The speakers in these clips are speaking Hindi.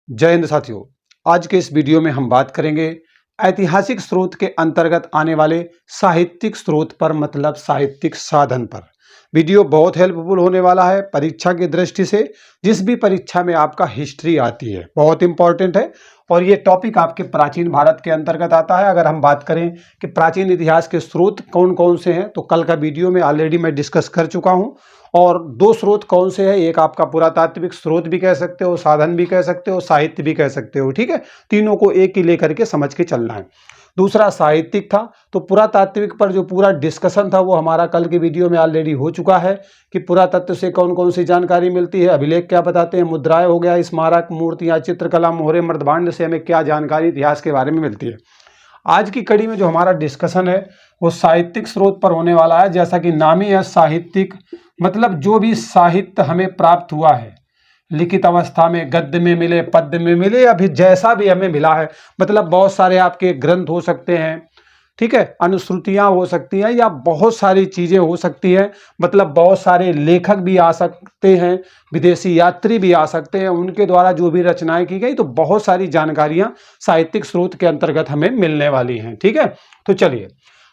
जय हिंद साथियों। आज के इस वीडियो में हम बात करेंगे ऐतिहासिक स्रोत के अंतर्गत आने वाले साहित्यिक स्रोत पर, मतलब साहित्यिक साधन पर। वीडियो बहुत हेल्पफुल होने वाला है परीक्षा की दृष्टि से। जिस भी परीक्षा में आपका हिस्ट्री आती है बहुत इंपॉर्टेंट है, और ये टॉपिक आपके प्राचीन भारत के अंतर्गत आता है। अगर हम बात करें कि प्राचीन इतिहास के स्रोत कौन कौन से हैं, तो कल का वीडियो में ऑलरेडी मैं डिस्कस कर चुका हूं। और दो स्रोत कौन से हैं, एक आपका पुरातात्विक स्रोत भी कह सकते हो, साधन भी कह सकते हो, साहित्य भी कह सकते हो। ठीक है, तीनों को एक ही लेकर के समझ के चलना है। दूसरा साहित्यिक था, तो पुरातात्विक पर जो पूरा डिस्कशन था वो हमारा कल के वीडियो में ऑलरेडी हो चुका है कि पुरातत्व से कौन कौन सी जानकारी मिलती है, अभिलेख क्या बताते हैं, मुद्राएं हो गया, स्मारक, मूर्तियां, चित्रकला, मोहरे, मृदभांड से हमें क्या जानकारी इतिहास के बारे में मिलती है। आज की कड़ी में जो हमारा डिस्कशन है वो साहित्यिक स्रोत पर होने वाला है। जैसा कि नाम ही है साहित्यिक, मतलब जो भी साहित्य हमें प्राप्त हुआ है, लिखित अवस्था में, गद्य में मिले, पद्य में मिले, या फिर जैसा भी हमें मिला है, मतलब बहुत सारे आपके ग्रंथ हो सकते हैं, ठीक है, अनुश्रुतियां हो सकती हैं, या बहुत सारी चीजें हो सकती हैं, मतलब बहुत सारे लेखक भी आ सकते हैं, विदेशी यात्री भी आ सकते हैं, उनके द्वारा जो भी रचनाएं की गई, तो बहुत सारी जानकारियां साहित्यिक स्रोत के अंतर्गत हमें मिलने वाली हैं। ठीक है, तो चलिए,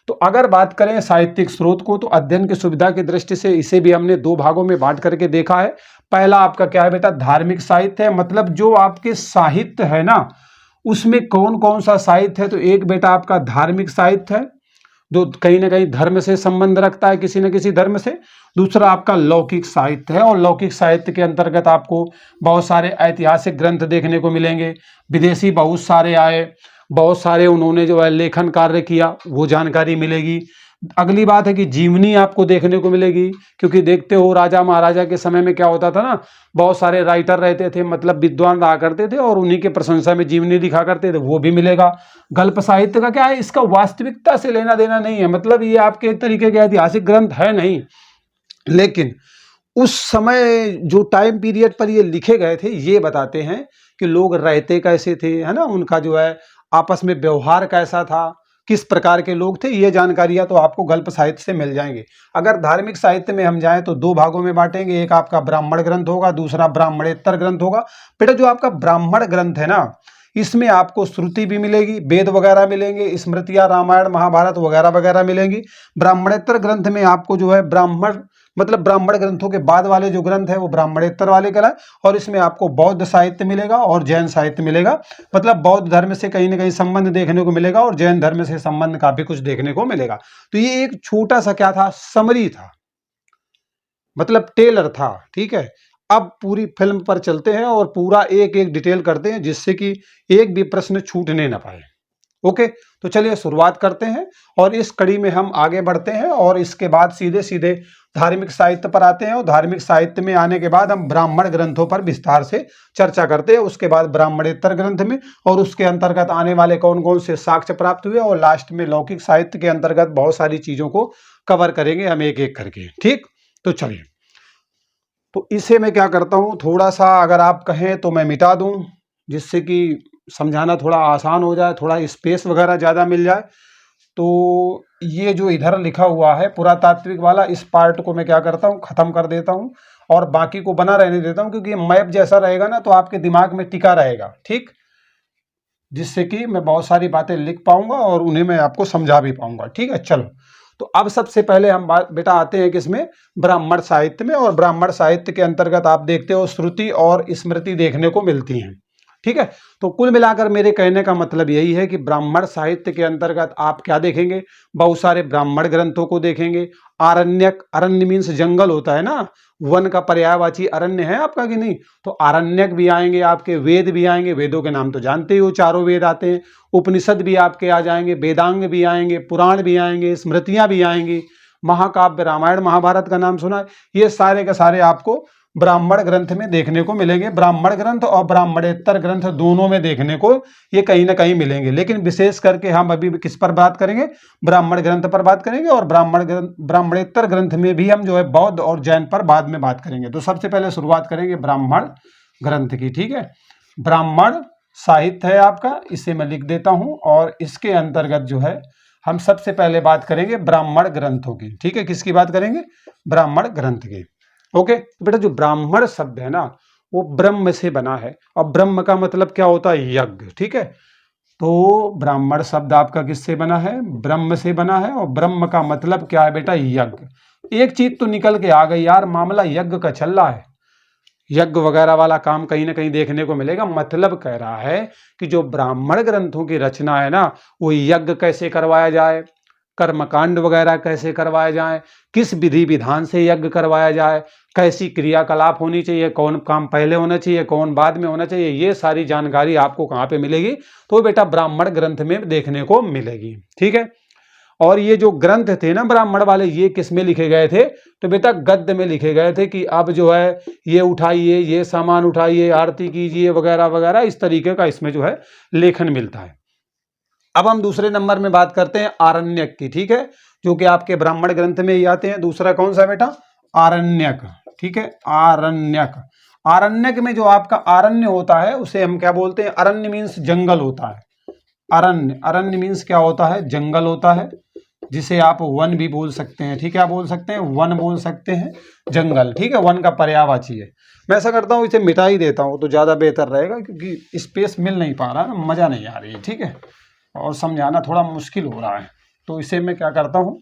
तो अगर बात करें साहित्यिक स्रोत को, तो अध्ययन की सुविधा की दृष्टि से इसे भी हमने दो भागों में बांट करके देखा है। पहला आपका क्या है बेटा, धार्मिक साहित्य है, मतलब जो आपके साहित्य है ना, उसमें कौन कौन सा साहित्य है। तो एक बेटा आपका धार्मिक साहित्य है, जो कहीं ना कहीं धर्म से संबंध रखता है, किसी न किसी धर्म से। दूसरा आपका लौकिक साहित्य है, और लौकिक साहित्य के अंतर्गत आपको बहुत सारे ऐतिहासिक ग्रंथ देखने को मिलेंगे। विदेशी बहुत सारे आए, बहुत सारे उन्होंने जो है लेखन कार्य किया, वो जानकारी मिलेगी। अगली बात है कि जीवनी आपको देखने को मिलेगी, क्योंकि देखते हो राजा महाराजा के समय में क्या होता था ना, बहुत सारे राइटर रहते थे, मतलब विद्वान रहा करते थे, और उन्हीं के प्रशंसा में जीवनी लिखा करते थे, वो भी मिलेगा। गल्प साहित्य का क्या है, इसका वास्तविकता से लेना देना नहीं है, मतलब ये आपके एक तरीके के ऐतिहासिक ग्रंथ है नहीं, लेकिन उस समय जो टाइम पीरियड पर ये लिखे गए थे ये बताते हैं कि लोग रहते कैसे थे, है ना, उनका जो है आपस में व्यवहार कैसा था, किस प्रकार के लोग थे, ये जानकारियां तो आपको गल्प साहित्य से मिल जाएंगे। अगर धार्मिक साहित्य में हम जाएं तो दो भागों में बांटेंगे, एक आपका ब्राह्मण ग्रंथ होगा, दूसरा ब्राह्मणेतर ग्रंथ होगा। बेटा जो आपका ब्राह्मण ग्रंथ है ना, इसमें आपको श्रुति भी मिलेगी, वेद वगैरह मिलेंगे, स्मृतियां, रामायण, महाभारत वगैरह वगैरह मिलेंगी। ब्राह्मणेतर ग्रंथ में आपको जो है ब्राह्मण, मतलब ब्राह्मण ग्रंथों के बाद वाले जो ग्रंथ है वो ब्राह्मणेतर वाले कहलाए, और इसमें आपको बौद्ध साहित्य मिलेगा और जैन साहित्य मिलेगा, मतलब बौद्ध धर्म से कहीं ना कहीं संबंध देखने को मिलेगा, और जैन धर्म से संबंध का भी कुछ देखने को मिलेगा। तो ये एक छोटा सा क्या था, समरी था, मतलब टेलर था। ठीक है, अब पूरी फिल्म पर चलते हैं और पूरा एक एक डिटेल करते हैं, जिससे कि एक भी प्रश्न छूटने ना पाए। ओके, तो चलिए शुरुआत करते हैं, और इस कड़ी में हम आगे बढ़ते हैं, और इसके बाद सीधे सीधे धार्मिक साहित्य पर आते हैं, और धार्मिक साहित्य में आने के बाद हम ब्राह्मण ग्रंथों पर विस्तार से चर्चा करते हैं, उसके बाद ब्राह्मणेतर ग्रंथ में, और उसके अंतर्गत आने वाले कौन कौन से साक्ष्य प्राप्त हुए, और लास्ट में लौकिक साहित्य के अंतर्गत बहुत सारी चीजों को कवर करेंगे हम एक एक करके। ठीक, तो चलिए, तो इसे मैं क्या करता हूं, थोड़ा सा अगर आप कहें तो मैं मिटा दूं, जिससे कि समझाना थोड़ा आसान हो जाए, थोड़ा स्पेस वगैरह ज़्यादा मिल जाए। तो ये जो इधर लिखा हुआ है पुरातात्विक वाला, इस पार्ट को मैं क्या करता हूँ, ख़त्म कर देता हूँ, और बाकी को बना रहने देता हूँ, क्योंकि मैप जैसा रहेगा ना तो आपके दिमाग में टिका रहेगा। ठीक, जिससे कि मैं बहुत सारी बातें लिख पाऊंगा और उन्हें मैं आपको समझा भी पाऊंगा। ठीक है, चलो, तो अब सबसे पहले हम बेटा आते हैं किसमें, ब्राह्मण साहित्य में। और ब्राह्मण साहित्य के अंतर्गत आप देखते हो श्रुति और स्मृति देखने को मिलती हैं। ठीक है, तो कुल मिलाकर मेरे कहने का मतलब यही है कि ब्राह्मण साहित्य के अंतर्गत आप क्या देखेंगे, बहुत सारे ब्राह्मण ग्रंथों को देखेंगे। आरण्यक, अरण्य मीन्स जंगल होता है ना, वन का पर्यायवाची अरण्य है आपका कि नहीं, तो आरण्यक भी आएंगे आपके, वेद भी आएंगे, वेदों के नाम तो जानते ही हो, चारों वेद आते हैं। उपनिषद भी आपके आ जाएंगे, वेदांग भी आएंगे, पुराण भी आएंगे, स्मृतियां भी आएंगी, महाकाव्य, रामायण महाभारत का नाम सुना है, ये सारे के सारे आपको ब्राह्मण ग्रंथ में देखने को मिलेंगे। ब्राह्मण ग्रंथ और ब्राह्मणेतर ग्रंथ दोनों में देखने को ये कहीं ना कहीं मिलेंगे, लेकिन विशेष करके हम अभी किस पर बात करेंगे, ब्राह्मण ग्रंथ पर बात करेंगे, और ब्राह्मणेतर ग्रंथ में भी हम जो है बौद्ध और जैन पर बाद में बात करेंगे। तो सबसे पहले शुरुआत करेंगे ब्राह्मण ग्रंथ की। ठीक है, ब्राह्मण साहित्य है आपका, इसे मैं लिख देता हूं, और इसके अंतर्गत जो है हम सबसे पहले बात करेंगे ब्राह्मण ग्रंथों की। ठीक है, किसकी बात करेंगे, ब्राह्मण ग्रंथ की। ओके, बेटा जो ब्राह्मण शब्द है ना, वो ब्रह्म से बना है, और ब्रह्म का मतलब क्या होता है? यज्ञ। ठीक है, तो ब्राह्मण शब्द आपका किससे बना है? ब्रह्म से बना है, और ब्रह्म का मतलब क्या है बेटा? यज्ञ। एक चीज तो निकल के आ गई यार, मामला यज्ञ का चल रहा है, यज्ञ वगैरह वाला काम कहीं ना कहीं देखने को मिलेगा। मतलब कह रहा है कि जो ब्राह्मण ग्रंथों की रचना है ना, वो यज्ञ कैसे करवाया जाए, कर्मकांड वगैरह कैसे करवाया जाए, किस विधि विधान से यज्ञ करवाया जाए, कैसी क्रियाकलाप होनी चाहिए, कौन काम पहले होना चाहिए, कौन बाद में होना चाहिए, ये सारी जानकारी आपको कहाँ पे मिलेगी? तो बेटा ब्राह्मण ग्रंथ में देखने को मिलेगी। ठीक है, और ये जो ग्रंथ थे ना ब्राह्मण वाले, ये किस में लिखे गए थे? तो बेटा गद्य में लिखे गए थे, कि अब जो है ये उठाइए, ये सामान उठाइए, आरती कीजिए वगैरह वगैरह, इस तरीके का इसमें जो है लेखन मिलता है। अब हम दूसरे नंबर में बात करते हैं आरण्यक की। ठीक है, जो कि आपके ब्राह्मण ग्रंथ में ही आते हैं। दूसरा कौन सा बेटा? आरण्यक। ठीक है, आरण्यक। आरण्यक में जो आपका आरण्य होता है उसे हम क्या बोलते हैं? अरण्य मीन्स जंगल होता है। अरण्य, अरण्य मीन्स क्या होता है? जंगल होता है, जिसे आप वन भी बोल सकते हैं। ठीक है, आप बोल सकते हैं वन, बोल सकते हैं जंगल। ठीक है, वन का पर्यायवाची है। मैं ऐसा करता हूँ, इसे मिटा ही देता हूँ तो ज़्यादा बेहतर रहेगा, क्योंकि स्पेस मिल नहीं पा रहा है, मज़ा नहीं आ रही है। ठीक है, और समझाना थोड़ा मुश्किल हो रहा है, तो इसे मैं क्या करता हूँ,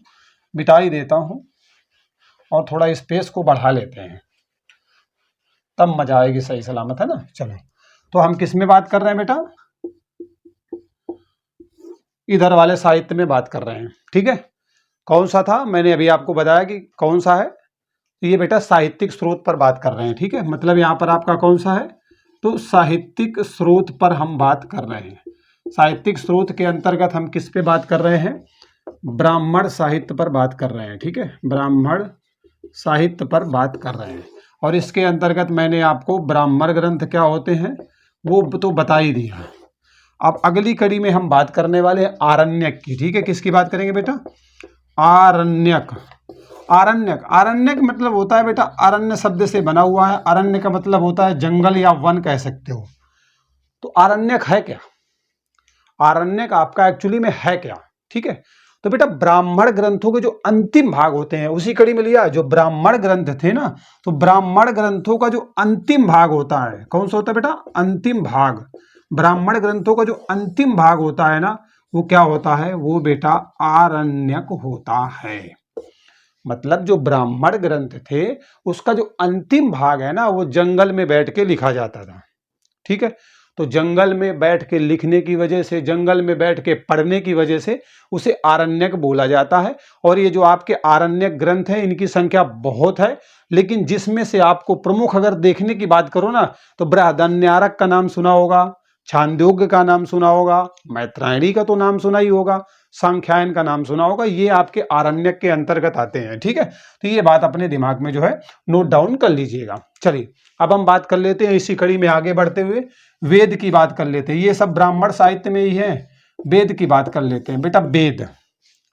मिटा ही देता हूँ, और थोड़ा स्पेस को बढ़ा लेते हैं, तब मजा आएगी सही सलामत, है ना। चलो, तो हम किस में बात कर रहे हैं बेटा? इधर वाले साहित्य में बात कर रहे हैं। ठीक है, कौन सा था? मैंने अभी आपको बताया कि कौन सा है। तो ये बेटा साहित्यिक स्रोत पर बात कर रहे हैं। ठीक है, मतलब यहाँ पर आपका कौन सा है? तो साहित्यिक स्रोत पर हम बात कर रहे हैं। साहित्यिक स्रोत के अंतर्गत हम किस पे बात कर रहे हैं? ब्राह्मण साहित्य पर बात कर रहे हैं। ठीक है, ब्राह्मण साहित्य पर बात कर रहे हैं, और इसके अंतर्गत मैंने आपको ब्राह्मण ग्रंथ क्या होते हैं वो तो बता ही दिया। अब अगली कड़ी में हम बात करने वाले हैं आरण्यक की। ठीक है, किसकी बात करेंगे बेटा? आरण्यक। आरण्यक, आरण्यक मतलब होता है बेटा, अरण्य शब्द से बना हुआ है। अरण्य का मतलब होता है जंगल या वन कह सकते हो। तो आरण्यक है क्या? आरण्यक आपका एक्चुअली में है क्या? ठीक है, तो बेटा ब्राह्मण ग्रंथों के जो अंतिम भाग होते हैं, उसी कड़ी में लिया जो ब्राह्मण ग्रंथ थे ना, तो ब्राह्मण ग्रंथों का जो अंतिम भाग होता है, कौन सा होता है बेटा? अंतिम भाग। ब्राह्मण ग्रंथों का जो अंतिम भाग होता है ना, वो क्या होता है? वो बेटा आरण्यक होता है। मतलब जो ब्राह्मण ग्रंथ थे उसका जो अंतिम भाग है ना, वो जंगल में बैठ के लिखा जाता था। ठीक है, तो जंगल में बैठ के लिखने की वजह से, जंगल में बैठ के पढ़ने की वजह से उसे आरण्यक बोला जाता है। और ये जो आपके आरण्यक ग्रंथ हैं, इनकी संख्या बहुत है, लेकिन जिसमें से आपको प्रमुख अगर देखने की बात करो ना, तो बृहदारण्यक का नाम सुना होगा, छांदोग्य का नाम सुना होगा, मैत्रायणी का तो नाम सुना ही होगा, सांख्यायन का नाम सुना होगा, ये आपके आरण्यक के अंतर्गत आते हैं। ठीक है, तो ये बात अपने दिमाग में जो है नोट डाउन कर लीजिएगा। चलिए, अब हम बात कर लेते हैं इसी कड़ी में आगे बढ़ते हुए वेद की बात कर लेते हैं। ये सब ब्राह्मण साहित्य में ही है, वेद की बात कर लेते हैं बेटा। वेद,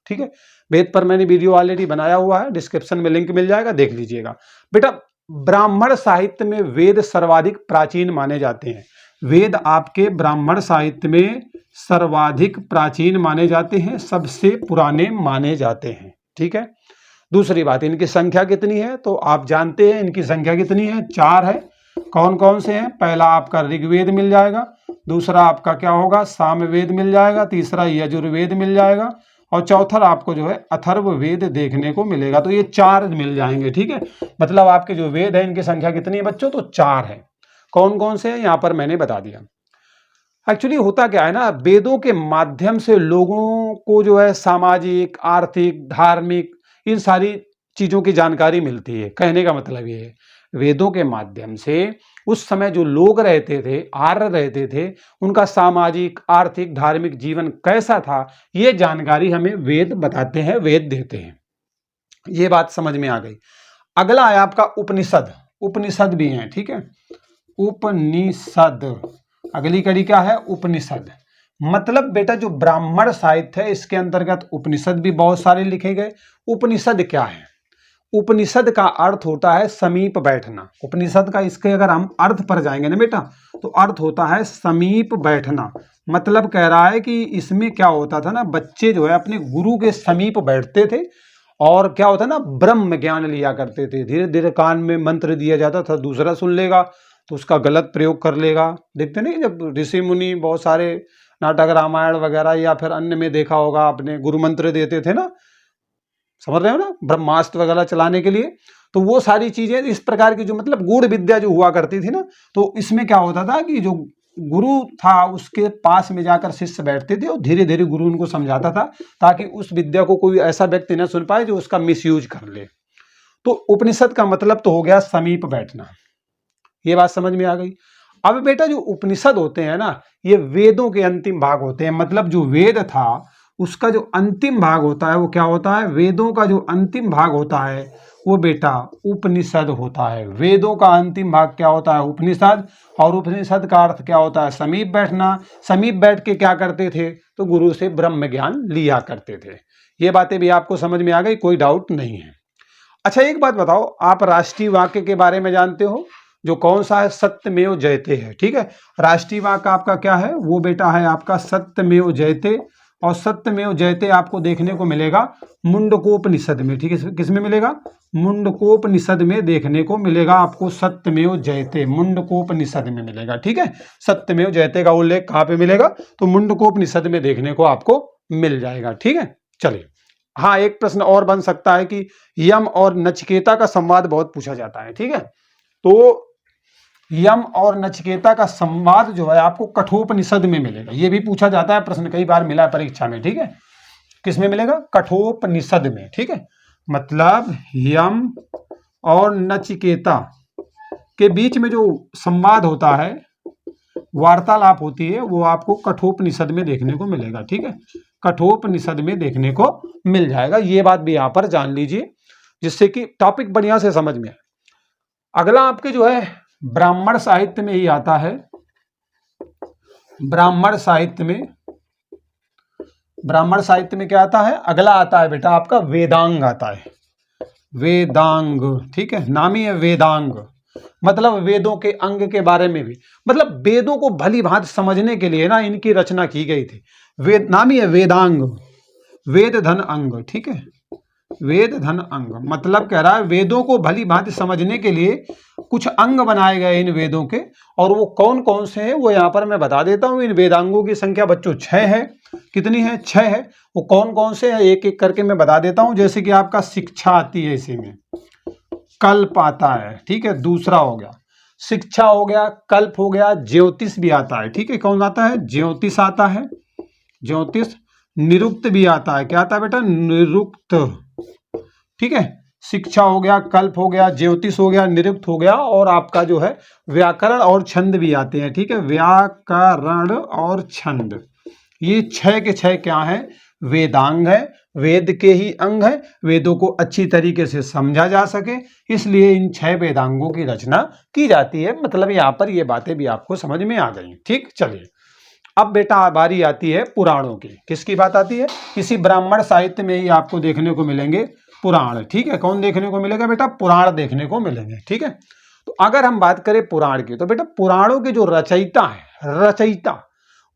ठीक है, वेद पर मैंने वीडियो ऑलरेडी बनाया हुआ है, डिस्क्रिप्शन में लिंक मिल जाएगा, देख लीजिएगा बेटा। ब्राह्मण साहित्य में वेद सर्वाधिक प्राचीन माने जाते हैं। वेद आपके ब्राह्मण साहित्य में सर्वाधिक प्राचीन माने जाते हैं, सबसे पुराने माने जाते हैं। ठीक है, दूसरी बात, इनकी संख्या कितनी है? तो आप जानते हैं इनकी संख्या कितनी है? 4 है। कौन कौन से हैं? पहला आपका ऋग्वेद मिल जाएगा, दूसरा आपका क्या होगा? सामवेद मिल जाएगा, तीसरा यजुर्वेद मिल जाएगा, और चौथा आपको जो है अथर्ववेद देखने को मिलेगा। तो ये 4 मिल जाएंगे। ठीक है, मतलब आपके जो वेद है इनकी संख्या कितनी है बच्चों? तो 4 है। कौन कौन से हैं यहाँ पर मैंने बता दिया। एक्चुअली होता क्या है ना, वेदों के माध्यम से लोगों को जो है सामाजिक, आर्थिक, धार्मिक, इन सारी चीजों की जानकारी मिलती है। कहने का मतलब ये है, वेदों के माध्यम से उस समय जो लोग रहते थे, आर्य रहते थे, उनका सामाजिक, आर्थिक, धार्मिक जीवन कैसा था, ये जानकारी हमें वेद बताते हैं, वेद देते हैं। ये बात समझ में आ गई। अगला है आपका उपनिषद। उपनिषद भी हैं। ठीक है, उपनिषद, अगली कड़ी क्या है? उपनिषद। मतलब बेटा जो ब्राह्मण साहित्य है इसके अंतर्गत उपनिषद भी बहुत सारे लिखे गए। उपनिषद क्या है? उपनिषद का अर्थ होता है समीप बैठना। उपनिषद का, इसके अगर हम अर्थ पर जाएंगे ना बेटा, तो अर्थ होता है समीप बैठना। मतलब कह रहा है कि इसमें क्या होता था ना, बच्चे जो है अपने गुरु के समीप बैठते थे, और क्या होता है ना, ब्रह्म ज्ञान लिया करते थे। धीरे धीरे कान में मंत्र दिया जाता था, दूसरा सुन लेगा, तो उसका गलत प्रयोग कर लेगा। देखते नहीं जब ऋषि मुनि बहुत सारे नाटक रामायण वगैरह या फिर अन्य में देखा होगा आपने, गुरु मंत्र देते थे ना, समझ रहे हो ना, ब्रह्मास्त्र वगैरह चलाने के लिए। तो वो सारी चीजें इस प्रकार की जो मतलब गूढ़ विद्या जो हुआ करती थी ना, तो इसमें क्या होता था कि जो गुरु था उसके पास में जाकर शिष्य बैठते थे और धीरे धीरे गुरु उनको समझाता था, ताकि उस विद्या को कोई ऐसा व्यक्ति न सुन पाए जो उसका मिसयूज कर ले। तो उपनिषद का मतलब तो हो गया समीप बैठना, ये बात समझ में आ गई। अब बेटा जो उपनिषद होते हैं ना, ये वेदों के अंतिम भाग होते हैं। मतलब जो वेद था उसका जो अंतिम भाग होता है वो क्या होता है, वेदों का जो अंतिम भाग होता है वो बेटा उपनिषद होता है। वेदों का अंतिम भाग क्या होता है, उपनिषद। और उपनिषद का अर्थ क्या होता है, समीप बैठना। समीप बैठ के क्या करते थे, तो गुरु से ब्रह्म ज्ञान लिया करते थे। ये बातें भी आपको समझ में आ गई, कोई डाउट नहीं है। अच्छा एक बात बताओ, आप राष्ट्रीय वाक्य के बारे में जानते हो, जो कौन सा है, सत्यमेव जयते है। ठीक है, राष्ट्रीय वाक्य आपका क्या है, वो बेटा है आपका सत्यमेव जयते। और सत्यमेव जयते आपको देखने को मिलेगा मुंडकोपनिषद में। ठीक है, किस में मिलेगा, मुंडकोपनिषद में देखने को मिलेगा आपको सत्यमेव जयते, मुंडकोपनिषद में मिलेगा। ठीक है, सत्यमेव जयते का उल्लेख कहाँ पे मिलेगा, तो मुंडकोपनिषद में देखने को आपको मिल जाएगा। ठीक है, चलिए। हाँ, एक प्रश्न और बन सकता है कि यम और नचिकेता का संवाद बहुत पूछा जाता है। ठीक है, तो यम और नचिकेता का संवाद जो है आपको कठोपनिषद में मिलेगा। ये भी पूछा जाता है, प्रश्न कई बार मिला है परीक्षा में। ठीक है, किस में मिलेगा, कठोपनिषद में। ठीक है, मतलब यम और नचिकेता के बीच में जो संवाद होता है, वार्तालाप होती है, वो आपको कठोपनिषद में देखने को मिलेगा। ठीक है, कठोपनिषद में देखने को मिल जाएगा। ये बात भी यहां पर जान लीजिए, जिससे कि टॉपिक बढ़िया से समझ में आए। अगला आपके जो है ब्राह्मण साहित्य में ही आता है। ब्राह्मण साहित्य में क्या आता है, अगला आता है बेटा आपका वेदांग आता है। वेदांग, ठीक है, नाम ही है वेदांग। मतलब वेदों के अंग के बारे में भी, मतलब वेदों को भली भांति समझने के लिए ना इनकी रचना की गई थी। वेद, नाम ही है वेदांग, वेद धन अंग। ठीक है, वेद धन अंग मतलब कह रहा है वेदों को भली भांति समझने के लिए कुछ अंग बनाए गए इन वेदों के। और वो कौन कौन से हैं वो यहाँ पर मैं बता देता हूँ। इन वेदांगों की संख्या बच्चों 6 है। कितनी है, 6 है। वो कौन कौन से हैं एक एक करके मैं बता देता हूँ। जैसे कि आपका शिक्षा आती है, इसी में कल्प आता है। ठीक है, दूसरा हो गया शिक्षा हो गया, कल्प हो गया, ज्योतिष भी आता है। ठीक है, कौन आता है, ज्योतिष आता है, ज्योतिष। निरुक्त भी आता है, क्या आता है बेटा, निरुक्त। ठीक है, शिक्षा हो गया, कल्प हो गया, ज्योतिष हो गया, निरुक्त हो गया, और आपका जो है व्याकरण और छंद भी आते हैं। ठीक है, व्याकरण और छंद, ये 6 के 6 क्या है, वेदांग है, वेद के ही अंग है। वेदों को अच्छी तरीके से समझा जा सके इसलिए इन 6 वेदांगों की रचना की जाती है। मतलब यहाँ पर ये बातें भी आपको समझ में आ गई। ठीक, चलिए अब बेटा बारी आती है पुराणों की। किसकी बात आती है, किसी ब्राह्मण साहित्य में ही आपको देखने को मिलेंगे पुराण। ठीक है, कौन देखने को मिलेगा बेटा, पुराण देखने को मिलेंगे। ठीक है, तो अगर हम बात करें पुराण की, तो बेटा पुराणों के जो रचयिता है, रचयिता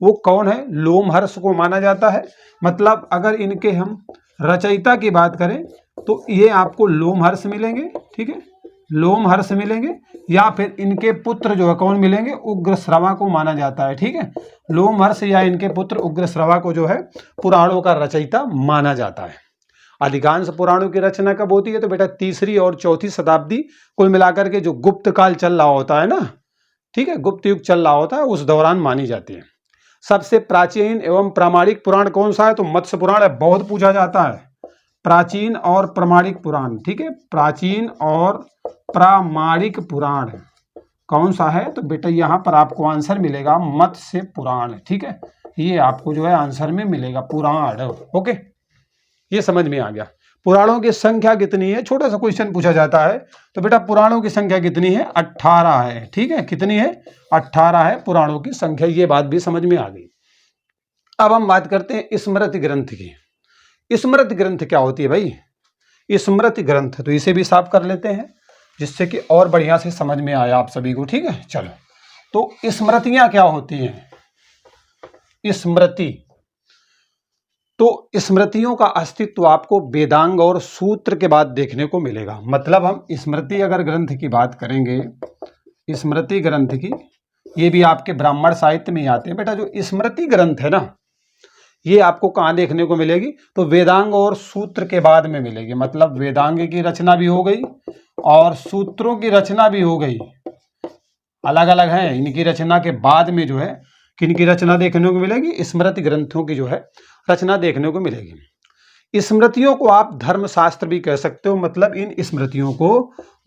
वो कौन है, लोमहर्ष को माना जाता है। मतलब अगर इनके हम रचयिता की बात करें तो ये आपको लोमहर्ष मिलेंगे। ठीक है, लोमहर्ष मिलेंगे, या फिर इनके पुत्र जो है कौन मिलेंगे, उग्रश्रवा को माना जाता है। ठीक है, लोमहर्ष या इनके पुत्र उग्रश्रवा को जो है पुराणों का रचयिता माना जाता है। अधिकांश पुराणों की रचना कब होती है, तो बेटा 3री और 4थी शताब्दी, कुल मिलाकर के जो गुप्त काल चल रहा होता है ना, ठीक है, गुप्त युग चल रहा होता है, उस दौरान मानी जाती है। सबसे प्राचीन एवं प्रामाणिक पुराण कौन सा है, तो मत्स्य पुराण है, बहुत पूछा जाता है। प्राचीन और प्रामाणिक पुराण, ठीक है, प्राचीन और प्रामाणिक पुराण कौन सा है, तो बेटा यहाँ पर आपको आंसर मिलेगा मत्स्य पुराण। ठीक है, ये आपको जो है आंसर में मिलेगा पुराण। ओके, ये समझ में आ गया। पुराणों की संख्या कितनी है, छोटा सा क्वेश्चन पूछा जाता है, तो बेटा पुराणों की संख्या कितनी है, 18 है। ठीक है, कितनी है, 18 है पुराणों की संख्या। ये बात भी समझ में आ गई। अब हम बात करते हैं स्मृति ग्रंथ की। स्मृति ग्रंथ क्या होती है भाई, स्मृति ग्रंथ, तो इसे भी साफ कर लेते हैं जिससे कि और बढ़िया से समझ में आया आप सभी को। ठीक है, चलो, तो स्मृतियां क्या होती हैं, स्मृति, तो स्मृतियों का अस्तित्व आपको वेदांग और सूत्र के बाद देखने को मिलेगा। मतलब हम स्मृति अगर ग्रंथ की बात करेंगे स्मृति ग्रंथ की, ये भी आपके ब्राह्मण साहित्य में ही आते हैं बेटा। जो स्मृति ग्रंथ है ना, ये आपको कहाँ देखने को मिलेगी? तो वेदांग और सूत्र के बाद में मिलेगी। मतलब वेदांग की रचना भी हो गई और सूत्रों की रचना भी हो गई, अलग अलग है। इनकी रचना के बाद में जो है किनकी रचना देखने को मिलेगी? स्मृति ग्रंथों की जो है रचना देखने को मिलेगी। स्मृतियों को आप धर्मशास्त्र भी कह सकते हो। मतलब इन स्मृतियों को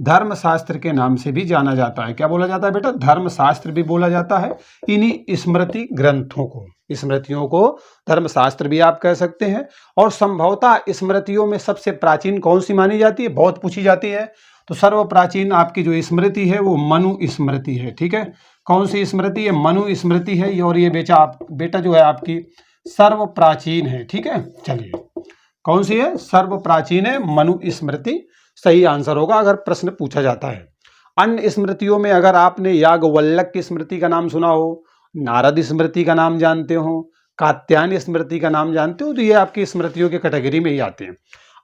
धर्मशास्त्र के नाम से भी जाना जाता है। क्या बोला जाता है बेटा? धर्मशास्त्र भी बोला जाता है इन्हीं स्मृति ग्रंथों को। स्मृतियों को धर्मशास्त्र भी आप कह सकते हैं। और संभवतः स्मृतियों में सबसे प्राचीन कौन सी मानी जाती है? बहुत पूछी जाती है। तो सर्व प्राचीन आपकी जो स्मृति है वो मनु स्मृति है। ठीक है, कौन सी स्मृति है? मनु स्मृति है। और ये बेटा जो है आपकी सर्व प्राचीन है। ठीक है, चलिए कौन सी है? सर्व प्राचीन है, मनु स्मृति सही आंसर होगा अगर प्रश्न पूछा जाता है। अन्य स्मृतियों में अगर आपने याज्ञवल्क्य की स्मृति का नाम सुना हो, नारद स्मृति का नाम जानते हो, कात्यायन स्मृति का नाम जानते हो, तो ये आपकी स्मृतियों के कैटेगरी में ही आते हैं।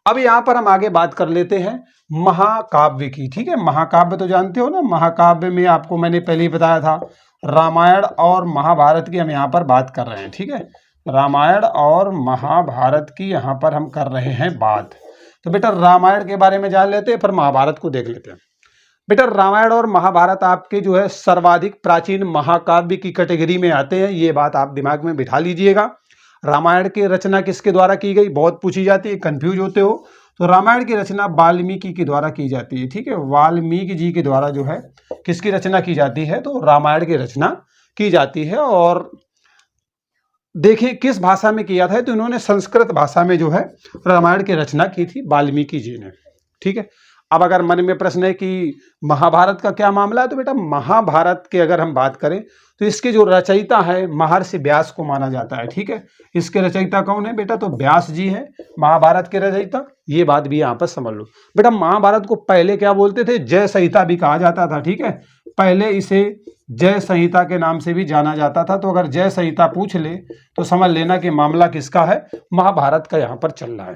अब यहाँ पर हम आगे बात कर लेते हैं महाकाव्य की। ठीक है, महाकाव्य तो जानते हो ना। महाकाव्य में आपको मैंने पहले ही बताया था, रामायण और महाभारत की हम यहाँ पर बात कर रहे हैं। ठीक है, रामायण और महाभारत की यहाँ पर हम कर रहे हैं बात। तो बेटा रामायण के बारे में जान लेते हैं, फिर महाभारत को देख लेते हैं। बेटा रामायण और महाभारत आपके जो है सर्वाधिक प्राचीन महाकाव्य की कैटेगरी में आते हैं। ये बात आप दिमाग में बिठा लीजिएगा। रामायण की रचना किसके द्वारा की गई? बहुत पूछी जाती है, कंफ्यूज होते हो। तो रामायण की रचना वाल्मीकि के द्वारा की जाती है। ठीक है, वाल्मीकि जी के द्वारा जो है किसकी रचना की जाती है? तो रामायण की रचना की जाती है। और देखिए किस भाषा में किया था? तो इन्होंने संस्कृत भाषा में जो है रामायण की रचना की थी वाल्मीकि जी ने। ठीक है, अब अगर मन में प्रश्न है कि महाभारत का क्या मामला है, तो बेटा महाभारत की अगर हम बात करें तो इसके जो रचयिता है महर्षि व्यास को माना जाता है। ठीक है, इसके रचयिता कौन है बेटा? तो व्यास जी हैं महाभारत के रचयिता। ये बात भी यहाँ पर समझ लो। बेटा महाभारत को पहले क्या बोलते थे? जय संहिता भी कहा जाता था। ठीक है, पहले इसे जय संहिता के नाम से भी जाना जाता था। तो अगर जय संहिता पूछ ले तो समझ लेना कि मामला किसका है? महाभारत का यहाँ पर चल रहा है।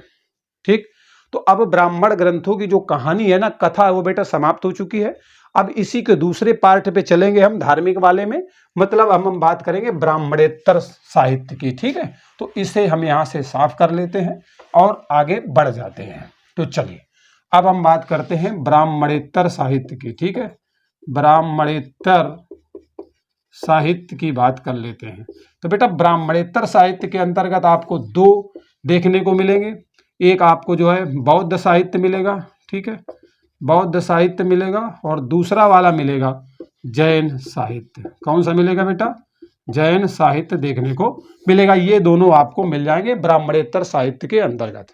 ठीक, तो अब ब्राह्मण ग्रंथों की जो कहानी है ना, कथा है, वो बेटा समाप्त हो चुकी है। अब इसी के दूसरे पार्ट पे चलेंगे हम, धार्मिक वाले में। मतलब हम बात करेंगे ब्राह्मणेतर साहित्य की। ठीक है, तो इसे हम यहाँ से साफ कर लेते हैं और आगे बढ़ जाते हैं। तो चलिए अब हम बात करते हैं ब्राह्मणेतर साहित्य की। ठीक है, ब्राह्मणेतर साहित्य की बात कर लेते हैं। तो बेटा ब्राह्मणेतर साहित्य के अंतर्गत आपको दो देखने को मिलेंगे। एक आपको जो है बौद्ध साहित्य मिलेगा। ठीक है, बौद्ध साहित्य मिलेगा। और दूसरा वाला मिलेगा जैन साहित्य। कौन सा मिलेगा बेटा? जैन साहित्य देखने को मिलेगा। ये दोनों आपको मिल जाएंगे ब्राह्मणेतर साहित्य के अंतर्गत।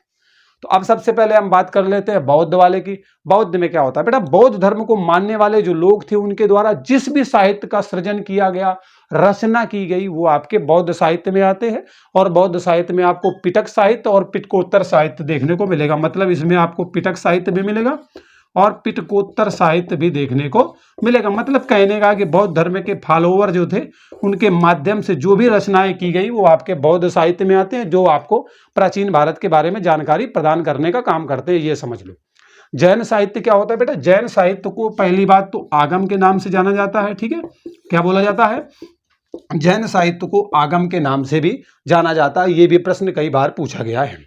तो अब सबसे पहले हम बात कर लेते हैं बौद्ध वाले की। बौद्ध में क्या होता है बेटा? बौद्ध धर्म को मानने वाले जो लोग थे उनके द्वारा जिस भी साहित्य का सृजन किया गया, रचना की गई, वो आपके बौद्ध साहित्य में आते हैं। और बौद्ध साहित्य में आपको पिटक साहित्य और पिटकोत्तर साहित्य देखने को मिलेगा। मतलब इसमें आपको पिटक साहित्य भी मिलेगा और पिटकोत्तर साहित्य भी देखने को मिलेगा। मतलब कहने का कि बौद्ध धर्म के फॉलोअर जो थे उनके माध्यम से जो भी रचनाएं की गई वो आपके बौद्ध साहित्य में आते हैं, जो आपको प्राचीन भारत के बारे में जानकारी प्रदान करने का काम करते हैं। ये समझ लो। जैन साहित्य क्या होता है बेटा? जैन साहित्य को पहली बात तो आगम के नाम से जाना जाता है। ठीक है, क्या बोला जाता है? जैन साहित्य को आगम के नाम से भी जाना जाता है। ये भी प्रश्न कई बार पूछा गया है।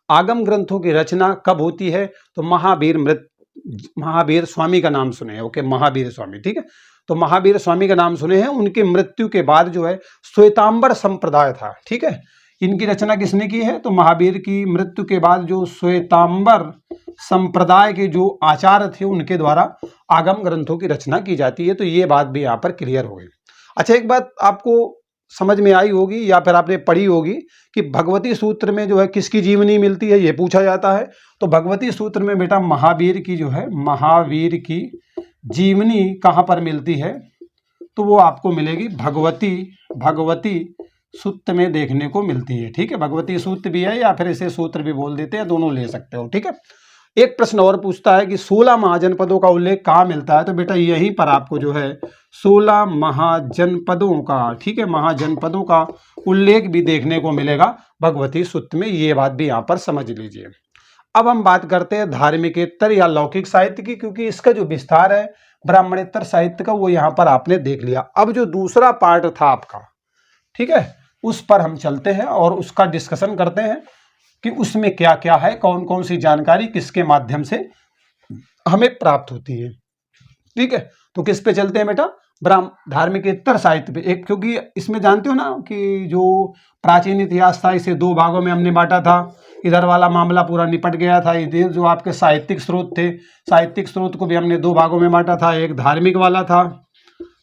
आगम ग्रंथों की रचना कब होती है? तो महावीर स्वामी का नाम सुने हैं। ओके, महावीर स्वामी। ठीक है, तो महावीर स्वामी का नाम सुने हैं। उनके मृत्यु के बाद जो है श्वेतांबर संप्रदाय था। ठीक है, इनकी रचना किसने की है? तो महावीर की मृत्यु के बाद जो श्वेतांबर संप्रदाय के जो आचार्य थे उनके द्वारा आगम ग्रंथों की रचना की जाती है। तो ये बात भी यहाँ पर क्लियर हो गई। अच्छा, एक बात आपको समझ में आई होगी या फिर आपने पढ़ी होगी कि भगवती सूत्र में जो है किसकी जीवनी मिलती है, ये पूछा जाता है। तो भगवती सूत्र में बेटा महावीर की जो है, महावीर की जीवनी कहाँ पर मिलती है? तो वो आपको मिलेगी भगवती सूत्र में देखने को मिलती है। ठीक है, भगवती सूत्र भी है या फिर इसे सूत्र भी बोल देते हैं, दोनों ले सकते हो। ठीक है, एक प्रश्न और पूछता है कि 16 महाजनपदों का उल्लेख कहाँ मिलता है? तो बेटा यहीं पर आपको जो है 16 महाजनपदों का, ठीक है, महाजनपदों का उल्लेख भी देखने को मिलेगा भगवती सूत्र में। ये बात भी यहाँ पर समझ लीजिए। अब हम बात करते हैं धार्मिकेतर या लौकिक साहित्य की, क्योंकि इसका जो विस्तार है ब्राह्मणेतर साहित्य का वो यहाँ पर आपने देख लिया। अब जो दूसरा पार्ट था आपका, ठीक है, उस पर हम चलते हैं और उसका डिस्कशन करते हैं कि उसमें क्या क्या है, कौन कौन सी जानकारी किसके माध्यम से हमें प्राप्त होती है। ठीक है, तो किस पे चलते हैं बेटा? धार्मिकेतर साहित्य पे। एक, क्योंकि इसमें जानते हो ना कि जो प्राचीन इतिहास था इसे दो भागों में हमने बांटा था। इधर वाला मामला पूरा निपट गया था। इधर जो आपके साहित्यिक स्रोत थे, साहित्यिक स्रोत को भी हमने दो भागों में बांटा था, एक धार्मिक वाला था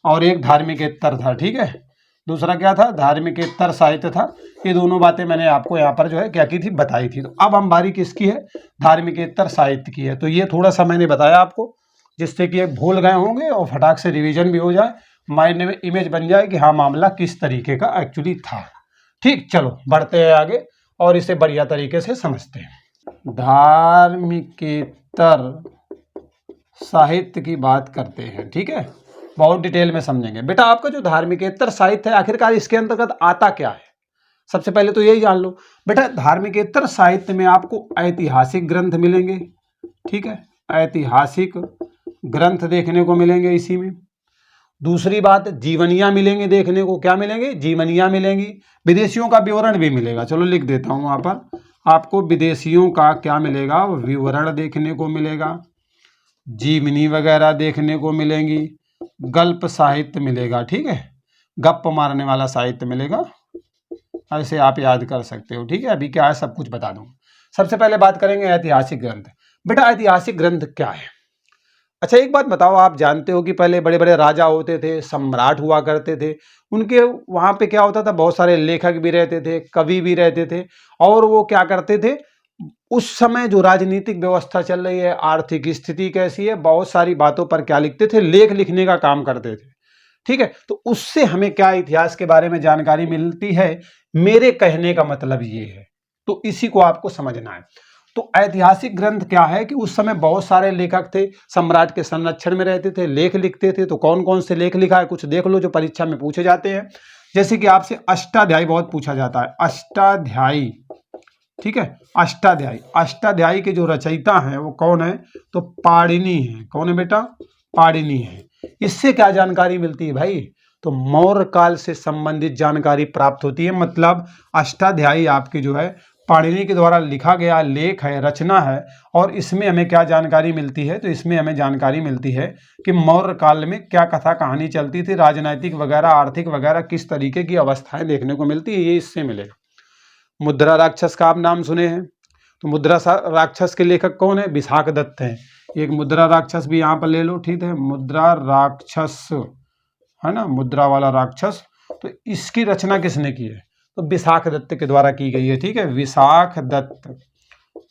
और एक धार्मिकेतर था। ठीक है, दूसरा क्या था? धार्मिकेतर साहित्य था। ये दोनों बातें मैंने आपको यहाँ पर जो है क्या की थी, बताई थी। तो अब हम बारी किसकी है? धार्मिकेतर साहित्य की है। तो ये थोड़ा सा मैंने बताया आपको, जिससे कि भूल गए होंगे और फटाक से रिवीजन भी हो जाए, माइंड में इमेज बन जाए कि हाँ मामला किस तरीके का एक्चुअली था। ठीक, चलो बढ़ते हैं आगे और इसे बढ़िया तरीके से समझते हैं। धार्मिकेतर साहित्य की बात करते हैं। ठीक है, बहुत डिटेल में समझेंगे। बेटा आपका जो धार्मिकेतर साहित्य है, आखिरकार इसके अंतर्गत आता क्या है? सबसे पहले तो यही जान लो बेटा, धार्मिकेतर साहित्य में आपको ऐतिहासिक ग्रंथ मिलेंगे। ठीक है, ऐतिहासिक ग्रंथ देखने को मिलेंगे इसी में। दूसरी बात, जीवनियां मिलेंगे देखने को। क्या मिलेंगे? जीवनियां मिलेंगी। विदेशियों का विवरण भी मिलेगा। चलो लिख देता हूं वहां पर, आपको विदेशियों का क्या मिलेगा? विवरण देखने को मिलेगा, जीवनी वगैरह देखने को मिलेंगी, गल्प साहित्य मिलेगा। ठीक है, गप मारने वाला साहित्य मिलेगा। ऐसे आप याद कर सकते हो। ठीक है, अभी क्या है सब कुछ बता दूं। सबसे पहले बात करेंगे ऐतिहासिक ग्रंथ। बेटा ऐतिहासिक ग्रंथ क्या है? अच्छा एक बात बताओ, आप जानते हो कि पहले बड़े बड़े राजा होते थे, सम्राट हुआ करते थे, उनके वहां पे क्या होता था, बहुत सारे लेखक भी रहते थे, कवि भी रहते थे, और वो क्या करते थे, उस समय जो राजनीतिक व्यवस्था चल रही है, आर्थिक स्थिति कैसी है, बहुत सारी बातों पर क्या लिखते थे, लेख लिखने का काम करते थे। ठीक है, तो उससे हमें क्या इतिहास के बारे में जानकारी मिलती है, मेरे कहने का मतलब ये है। तो इसी को आपको समझना है। तो ऐतिहासिक ग्रंथ क्या है कि उस समय बहुत सारे लेखक थे, सम्राट के संरक्षण में रहते थे, लेख लिखते थे। तो कौन कौन से लेख लिखा है कुछ देख लो, जो परीक्षा में पूछे जाते हैं। जैसे कि आपसे अष्टाध्यायी बहुत पूछा जाता है, अष्टाध्यायी। ठीक है, अष्टाध्यायी, अष्टाध्यायी के जो रचयिता हैं वो कौन है? तो पाणिनि है। कौन है बेटा? पाणिनि है। इससे क्या जानकारी मिलती है भाई? तो मौर्य काल से संबंधित जानकारी प्राप्त होती है। मतलब अष्टाध्यायी आपकी जो है पाणिनि के द्वारा लिखा गया लेख है, रचना है, और इसमें हमें क्या जानकारी मिलती है? तो इसमें हमें जानकारी मिलती है कि मौर्य काल में क्या कथा कहानी चलती थी, राजनैतिक वगैरह, आर्थिक वगैरह, किस तरीके की अवस्थाएं देखने को मिलती है, ये इससे मिलेगा। मुद्रा राक्षस का आप नाम सुने हैं, तो मुद्रा राक्षस के लेखक कौन है? विशाखदत्त हैं। एक मुद्रा राक्षस भी यहाँ पर ले लो। ठीक है, मुद्रा राक्षस है ना, मुद्रा वाला राक्षस। तो इसकी रचना किसने की है? तो विशाखदत्त के द्वारा की गई है। ठीक है,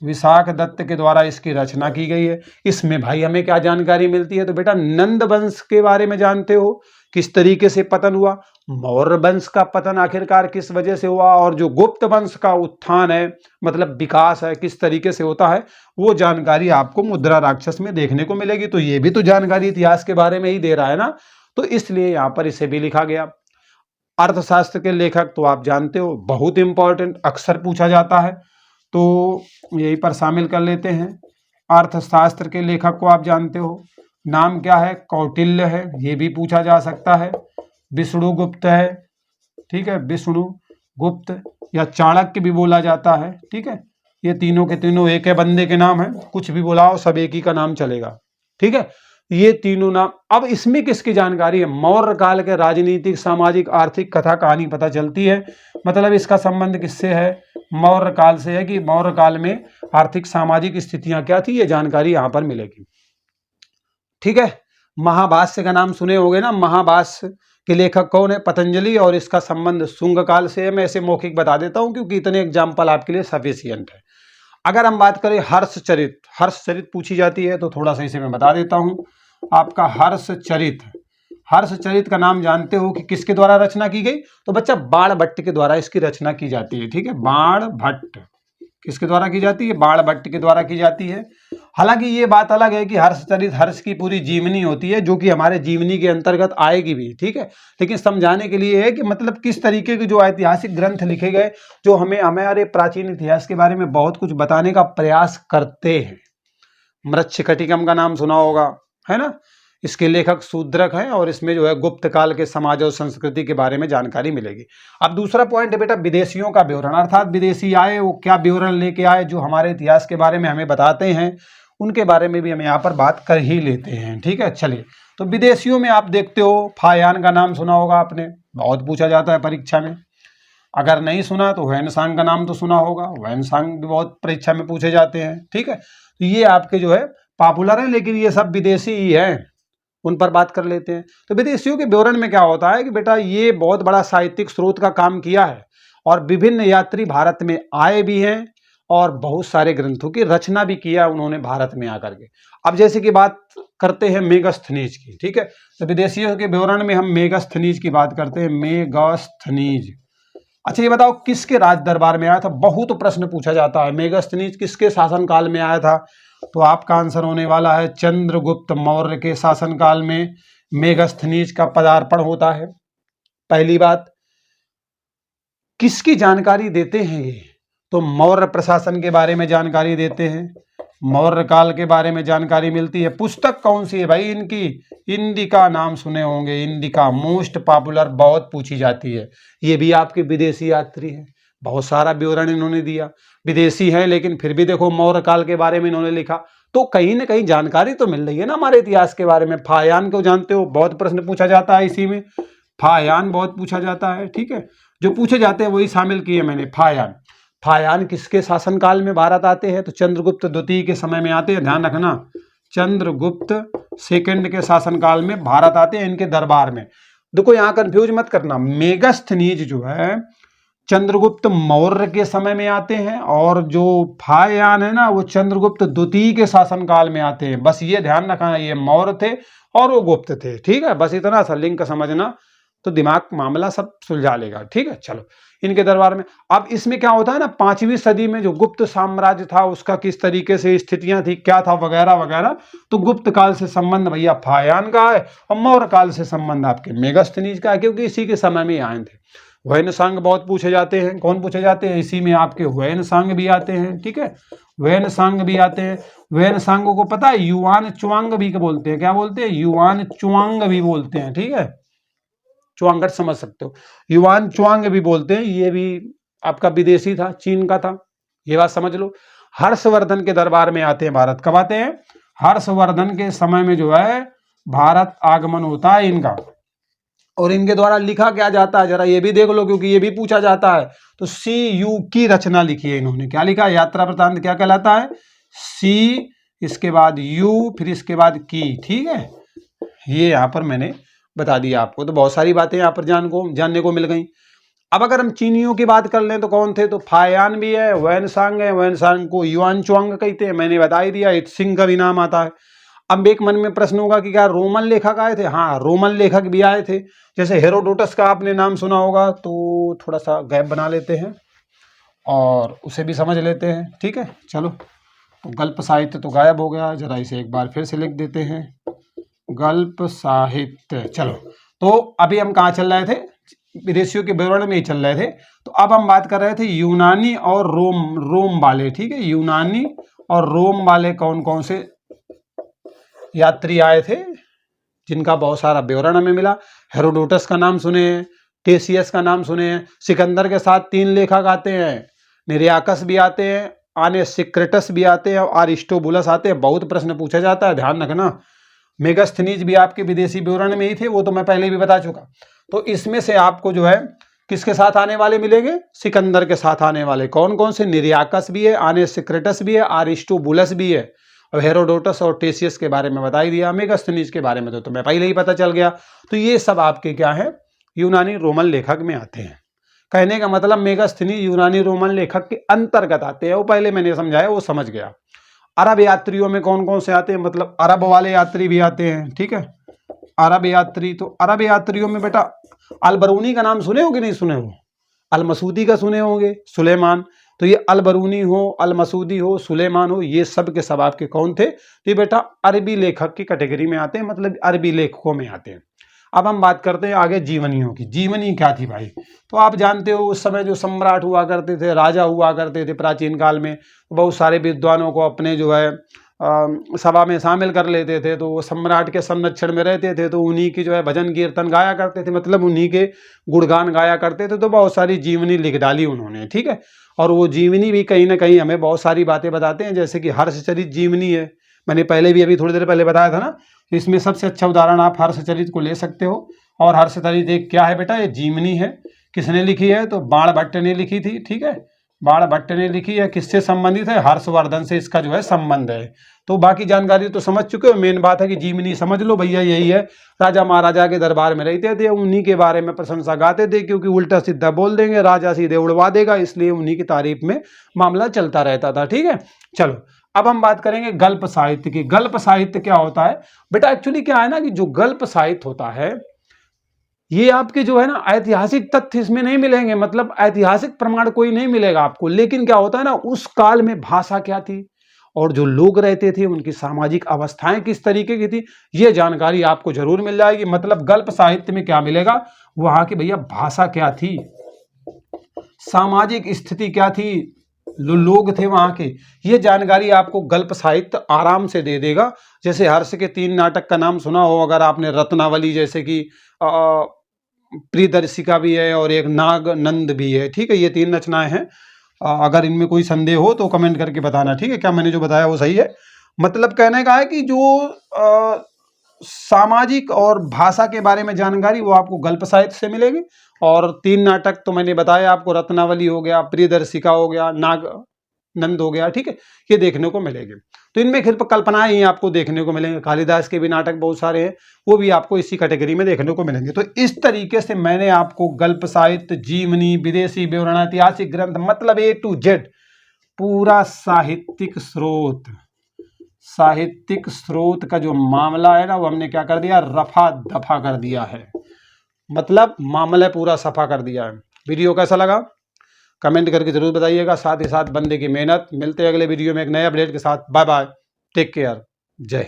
विशाखदत्त के द्वारा इसकी रचना की गई है। इसमें भाई हमें क्या जानकारी मिलती है? तो बेटा नंद वंश के बारे में जानते हो, किस तरीके से पतन हुआ, मौर्य वंश का पतन आखिरकार किस वजह से हुआ, और जो गुप्त वंश का उत्थान है, मतलब विकास है, किस तरीके से होता है, वो जानकारी आपको मुद्रा राक्षस में देखने को मिलेगी। तो ये भी तो जानकारी इतिहास के बारे में ही दे रहा है ना, तो इसलिए यहाँ पर इसे भी लिखा गया। अर्थशास्त्र के लेखक तो आप जानते हो, बहुत इंपॉर्टेंट, अक्सर पूछा जाता है, तो यहीं पर शामिल कर लेते हैं। अर्थशास्त्र के लेखक को आप जानते हो, नाम क्या है? कौटिल्य है, ये भी पूछा जा सकता है। विष्णुगुप्त है। ठीक है, विष्णुगुप्त या चाणक्य भी बोला जाता है। ठीक है, ये तीनों के तीनों एक है बंदे के नाम है, कुछ भी बुलाओ सब एक ही का नाम चलेगा। ठीक है, ये तीनों नाम। अब इसमें किसकी जानकारी है? मौर्य काल के राजनीतिक, सामाजिक, आर्थिक कथा कहानी पता चलती है। मतलब इसका संबंध किससे है? मौर्य काल से है, कि मौर्य काल में आर्थिक सामाजिक स्थितियां क्या थी, ये जानकारी यहां पर मिलेगी। ठीक है, महाभाष्य का नाम सुने होंगे ना, महाभाष्य के लेखक कौन है? पतंजलि, और इसका संबंध शुंग काल से है। मैं ऐसे मौखिक बता देता हूं क्योंकि इतने एग्जाम्पल आपके लिए सफिशियंट है। अगर हम बात करें हर्षचरित, हर्षचरित पूछी जाती है तो थोड़ा सा इसे मैं बता देता हूं। आपका हर्षचरित, हर्षचरित का नाम जानते हो कि किसके द्वारा रचना की गई? तो बच्चा बाणभट्ट के द्वारा इसकी रचना की जाती है। ठीक है, बाणभट्ट किसके द्वारा की जाती है? बाणभट्ट के द्वारा की जाती है। हालांकि ये बात अलग है कि हर्षचरित हर्ष की पूरी जीवनी होती है, जो कि हमारे जीवनी के अंतर्गत आएगी भी। ठीक है, लेकिन समझाने के लिए है कि मतलब किस तरीके के जो ऐतिहासिक ग्रंथ लिखे गए, जो हमें हमारे प्राचीन इतिहास के बारे में बहुत कुछ बताने का प्रयास करते हैं। मृच्छकटिकम का नाम सुना होगा, है ना, इसके लेखक शूद्रक हैं और इसमें जो है गुप्त काल के समाज और संस्कृति के बारे में जानकारी मिलेगी। अब दूसरा पॉइंट है बेटा विदेशियों का विवरण, अर्थात विदेशी आए वो क्या विवरण लेके आए जो हमारे इतिहास के बारे में हमें बताते हैं, उनके बारे में भी हम यहाँ पर बात कर ही लेते हैं। ठीक है, चलिए। तो विदेशियों में आप देखते हो फायान का नाम सुना होगा आपने, बहुत पूछा जाता है परीक्षा में। अगर नहीं सुना तो ह्वेनसांग का नाम तो सुना होगा, ह्वेनसांग भी बहुत परीक्षा में पूछे जाते हैं। ठीक है, तो ये आपके जो है पॉपुलर है, लेकिन ये सब विदेशी ही हैं, उन पर बात कर लेते हैं। तो विदेशियों के विवरण में क्या होता है कि बेटा ये बहुत बड़ा साहित्यिक स्रोत का काम किया है और विभिन्न यात्री भारत में आए भी हैं और बहुत सारे ग्रंथों की रचना भी किया उन्होंने भारत में आकर के। अब जैसे कि बात करते हैं मेगास्थनीज की। ठीक है, तो विदेशियों के विवरण में हम मेगास्थनीज की बात करते हैं, मेगास्थनीज। अच्छा ये बताओ किसके राज दरबार में आया था, बहुत प्रश्न पूछा जाता है, मेगास्थनीज किसके शासनकाल में आया था? तो आपका आंसर होने वाला है चंद्रगुप्त मौर्य के शासनकाल में मेगास्थनीज का पदार्पण होता है। पहली बात, किसकी जानकारी देते हैं ये? तो मौर्य प्रशासन के बारे में जानकारी देते हैं, मौर्य काल के बारे में जानकारी मिलती है। पुस्तक कौन सी है भाई इनकी? इंडिका नाम सुने होंगे, इंडिका मोस्ट पॉपुलर, बहुत पूछी जाती है। ये भी आपके विदेशी यात्री हैं, बहुत सारा विवरण इन्होंने दिया, विदेशी हैं लेकिन फिर भी देखो मौर्य काल के बारे में इन्होंने लिखा, तो कहीं ना कहीं जानकारी तो मिल रही है ना हमारे इतिहास के बारे में। फायान को जानते हो, बहुत प्रश्न पूछा जाता है इसी में, फायान बहुत पूछा जाता है। ठीक है, जो पूछे जाते हैं वही शामिल किए मैंने। फायान, फायान किसके शासनकाल में भारत आते हैं? तो चंद्रगुप्त द्वितीय के समय में आते हैं, ध्यान रखना, चंद्रगुप्त सेकंड के शासनकाल में भारत आते हैं, इनके दरबार में। देखो यहाँ कंफ्यूज मत करना, मेगास्थनीज जो है चंद्रगुप्त मौर्य के समय में आते हैं और जो फायान है ना वो चंद्रगुप्त द्वितीय के शासनकाल में आते हैं। बस ये ध्यान रखना, ये मौर्य थे और वो गुप्त थे। ठीक है, बस इतना सा लिंक समझना तो दिमाग मामला सब सुलझा लेगा। ठीक है, चलो इनके दरबार में। अब इसमें क्या होता है ना, 5वीं सदी में जो गुप्त साम्राज्य था उसका किस तरीके से स्थितियां थी, क्या था, वगैरह वगैरह। तो गुप्त काल से संबंध भैया फायान का है और मौर्य काल से संबंध आपके मेगास्थनीज का है, क्योंकि इसी के समय में आए थे। ह्वेनसांग बहुत पूछे जाते हैं, कौन पूछे जाते हैं? इसी में आपके ह्वेनसांग भी आते हैं। ठीक है, ह्वेनसांग भी आते हैं। ह्वेनसांग को पता है युआन चुआंग भी बोलते हैं, क्या बोलते हैं? युआन चुआंग भी बोलते हैं। ठीक है, चुआंगट समझ सकते हो, युआन चुआंग भी बोलते हैं, ये भी आपका विदेशी था, चीन का था, ये बात समझ लो। हर्षवर्धन के दरबार में आते हैं भारत, कब आते हैं? हर्षवर्धन के समय में जो है भारत आगमन होता है इनका, और इनके द्वारा लिखा क्या जाता है जरा ये भी देख लो, क्योंकि ये भी पूछा जाता है। तो CU की रचना लिखी है इन्होंने, क्या लिखा? यात्रा वृत्तांत क्या कहलाता है? C, इसके बाद U, फिर इसके बाद की। ठीक है, ये यहाँ पर मैंने बता दिया आपको, तो बहुत सारी बातें यहाँ पर जानने को मिल गई। अब अगर हम चीनियों की बात कर लें तो कौन थे? तो फायान भी है, ह्वेनसांग है, ह्वेनसांग को युआन चुआंग कहते हैं, मैंने बता ही दिया, इत्सिंग का भी नाम आता है। अब एक मन में प्रश्न होगा कि क्या रोमन लेखक आए थे? हाँ, रोमन लेखक भी आए थे, जैसे हेरोडोटस का आपने नाम सुना होगा, तो थोड़ा सा गैप बना लेते हैं और उसे भी समझ लेते हैं। ठीक है, चलो, तो गल्प साहित्य तो गायब हो गया, जरा इसे एक बार फिर से लिख देते हैं, गल्प साहित्य। चलो, तो अभी हम कहाँ चल रहे थे? विदेशियों के विवरण में ही चल रहे थे। तो अब हम बात कर रहे थे यूनानी और रोम वाले। ठीक है, यूनानी और रोम वाले कौन कौन से यात्री आए थे जिनका बहुत सारा विवरण हमें मिला। हेरोडोटस का नाम सुने हैं, टेसियस का नाम सुने हैं, सिकंदर के साथ 3 लेखक आते हैं, निरियाकस भी आते हैं, आनेसिक्रेटस भी आते हैं और अरिस्टोबुलस आते हैं। बहुत प्रश्न पूछा जाता है, ध्यान रखना। मेगास्थनीज भी आपके विदेशी विवरण में ही थे, वो तो मैं पहले भी बता चुका। तो इसमें से आपको जो है किसके साथ आने वाले मिलेंगे? सिकंदर के साथ आने वाले। कौन कौन से? निरियाकस भी है, आनेसिक्रेटस भी है, अरिस्टोबुलस भी है, और हेरोडोटस और टेसियस के बारे में बता ही दिया। मेगास्थनीज के बारे में तो तुम्हें पहले ही पता चल गया। तो ये सब आपके क्या है? यूनानी रोमन लेखक में आते हैं। कहने का मतलब मेगास्थनीज यूनानी रोमन लेखक के अंतर्गत आते हैं, वो पहले मैंने समझाया, वो समझ गया। अरब यात्रियों में कौन कौन से आते हैं? मतलब अरब वाले यात्री भी आते हैं। ठीक है, अरब यात्री, तो अरब यात्रियों में बेटा अलबरूनी का नाम सुने हो कि नहीं सुने हो? अल मसूदी का सुने होंगे, सुलेमान। तो ये अलबरूनी हो, अल मसूदी हो, सुलेमान हो, ये सब के सब आपके कौन थे? तो ये बेटा अरबी लेखक की कैटेगरी में आते हैं, मतलब अरबी लेखकों में आते हैं। अब हम बात करते हैं आगे जीवनियों की। जीवनी क्या थी भाई? तो आप जानते हो उस समय जो सम्राट हुआ करते थे, राजा हुआ करते थे प्राचीन काल में, बहुत सारे विद्वानों को अपने जो है सभा में शामिल कर लेते थे, तो वो सम्राट के संरक्षण में रहते थे, तो उन्हीं की जो है भजन कीर्तन गाया करते थे, मतलब उन्हीं के गुणगान गाया करते थे। तो बहुत सारी जीवनी लिख डाली उन्होंने, ठीक है। और वो जीवनी भी कहीं ना कहीं हमें बहुत सारी बातें बताते हैं, जैसे कि हर्षचरित जीवनी है, मैंने पहले भी अभी थोड़ी देर पहले बताया था ना। इसमें सबसे अच्छा उदाहरण आप हर्षचरित को ले सकते हो। और हर्षचरित एक क्या है बेटा, ये जीवनी है। किसने लिखी है, तो बाणभट्ट ने लिखी थी, ठीक है। बाणभट्ट ने लिखी है, किससे संबंधित है, हर्षवर्धन से इसका जो है संबंध है। तो बाकी जानकारी तो समझ चुके हो, मेन बात है कि जीवनी समझ लो भैया, यही है। राजा महाराजा के दरबार में रहते थे, उन्हीं के बारे में प्रशंसा गाते थे, क्योंकि उल्टा सीधा बोल देंगे राजा सीधे उड़वा देगा, इसलिए उन्हीं की तारीफ में मामला चलता रहता था, ठीक है। चलो अब हम बात करेंगे गल्प साहित्य की। गल्प साहित्य क्या होता है बेटा, एक्चुअली क्या है ना कि जो गल्प साहित्य होता है, ये आपके जो है ना ऐतिहासिक तथ्य इसमें नहीं मिलेंगे, मतलब ऐतिहासिक प्रमाण कोई नहीं मिलेगा आपको। लेकिन क्या होता है ना, उस काल में भाषा क्या थी और जो लोग रहते थे उनकी सामाजिक अवस्थाएं किस तरीके की थी, ये जानकारी आपको जरूर मिल जाएगी। मतलब गल्प साहित्य में क्या मिलेगा, वहां की भैया भाषा क्या थी, सामाजिक स्थिति क्या थी, लोग थे वहां के, ये जानकारी आपको गल्प साहित्य आराम से दे देगा। जैसे हर्ष के 3 नाटक का नाम सुना हो अगर आपने, रत्नावली जैसे कि प्रियदर्शिका भी है और एक नागनंद भी है, ठीक है। ये 3 रचनाएं हैं। अगर इनमें कोई संदेह हो तो कमेंट करके बताना, ठीक है। क्या मैंने जो बताया वो सही है। मतलब कहने का है कि जो सामाजिक और भाषा के बारे में जानकारी वो आपको गल्प साहित्य से मिलेगी। और 3 नाटक तो मैंने बताया आपको, रत्नावली हो गया, प्रियदर्शिका हो गया, नागनंद हो गया, ठीक है, ये देखने को मिलेंगे। तो इनमें सिर्फ कल्पनाएं ही आपको देखने को मिलेंगे। कालिदास के भी नाटक बहुत सारे हैं, वो भी आपको इसी कैटेगरी में देखने को मिलेंगे। तो इस तरीके से मैंने आपको गल्प साहित्य, जीवनी, विदेशी विवरण, ऐतिहासिक ग्रंथ, मतलब A to Z पूरा साहित्यिक स्रोत का जो मामला है ना, वो हमने क्या कर दिया, रफा दफा कर दिया है। मतलब मामला पूरा सफा कर दिया है। वीडियो कैसा लगा कमेंट करके जरूर बताइएगा। साथ ही साथ बंदे की मेहनत। मिलते हैं अगले वीडियो में एक नए अपडेट के साथ। बाय बाय, टेक केयर, जय हिंद।